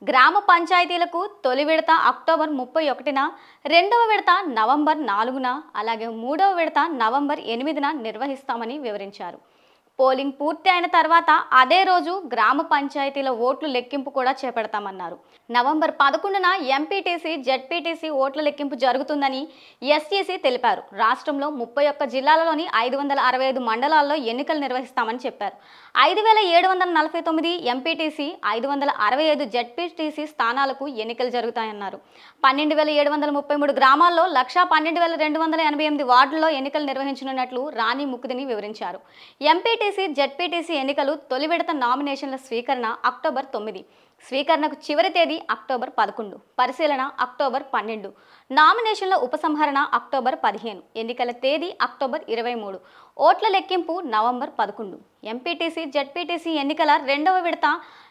గ్రామ పంచాయతీలకు తొలి విడత అక్టోబర్ 31న, రెండవ విడత నవంబర్ 4న, అలాగే మూడవ విడత నవంబర్ 8న నిర్వహిస్తామని వివరించారు. పోలింగ్ పూర్తి అయిన తర్వాత అదే రోజు గ్రామ పంచాయతీల ఓట్లు లెక్కింపు కూడా చేపడతామన్నారు. నవంబర్ 11న ఎంపీటీసీ, జెడ్పీటీసీ ఓట్ల లెక్కింపు జరుగుతుందని ఎస్ఈసీ తెలిపారు. రాష్ట్రంలో 31 జిల్లాలలోని 565 మండలాల్లో ఎన్నికలు నిర్వహిస్తామని చెప్పారు. 5749 ఎంపీటీసీ, 565 జెడ్పీటీసీ స్థానాలకు ఎన్నికలు జరుగుతాయన్నారు. 12733 గ్రామాల్లో 112,288 వార్డుల్లో ఎన్నికలు నిర్వహించనున్నట్లు రాణి ముకుదిని వివరించారు. ఎంపీటీసీ, జెడ్పీటీసీ ఎన్నికలు తొలి విడత నామినేషన్ల స్వీకరణ అక్టోబర్ 9, స్వీకరణకు చివరి తేదీ అక్టోబర్ 11, పరిశీలన అక్టోబర్ 12, నామినేషన్ల ఉపసంహరణ అక్టోబర్ 15, ఎన్నికల తేదీ అక్టోబర్ 23, ఓట్ల లెక్కింపు నవంబర్ 11. ఎంపీటీసీ, జెడ్పీటీసీ ఎన్నికల రెండవ విడత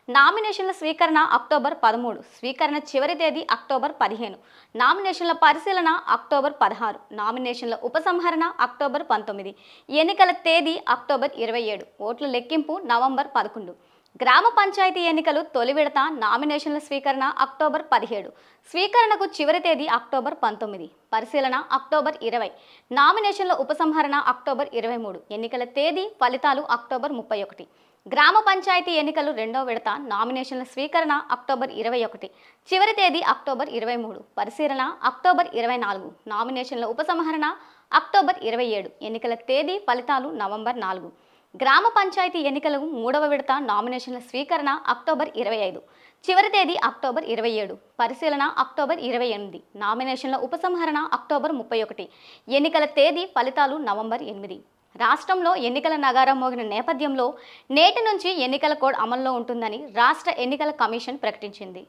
నామినేషన్ల స్వీకరణ అక్టోబర్ 13, స్వీకరణ చివరి తేదీ అక్టోబర్ 15, నామినేషన్ల పరిశీలన అక్టోబర్ 16, నామినేషన్ల ఉపసంహరణ అక్టోబర్ 19, ఎన్నికల తేదీ అక్టోబర్ 27, ఓట్ల లెక్కింపు నవంబర్ 11. గ్రామ పంచాయతీ ఎన్నికలు తొలి విడత నామినేషన్ల స్వీకరణ అక్టోబర్ 17, స్వీకరణకు చివరి తేదీ అక్టోబర్ 19, పరిశీలన అక్టోబర్ 20, నామినేషన్ల ఉపసంహరణ అక్టోబర్ 23, ఎన్నికల తేదీ ఫలితాలు అక్టోబర్ 31. గ్రామ పంచాయతీ ఎన్నికలు రెండవ విడత నామినేషన్ల స్వీకరణ అక్టోబర్ 21, చివరి తేదీ అక్టోబర్ 23, పరిశీలన అక్టోబర్ 24, నామినేషన్ల ఉపసంహరణ అక్టోబర్ 27, ఎన్నికల తేదీ ఫలితాలు నవంబర్ 4. గ్రామ పంచాయతీ ఎన్నికలు మూడవ విడత నామినేషన్ల స్వీకరణ అక్టోబర్ 25, చివరి తేదీ అక్టోబర్ 27, పరిశీలన అక్టోబర్ 28, నామినేషన్ల ఉపసంహరణ అక్టోబర్ 31, ఎన్నికల తేదీ ఫలితాలు నవంబర్ 8. రాష్ట్రంలో ఎన్నికల నగారం మోగిన నేపథ్యంలో నేటి నుంచి ఎన్నికల కోడ్ అమల్లో ఉంటుందని రాష్ట్ర ఎన్నికల కమిషన్ ప్రకటించింది.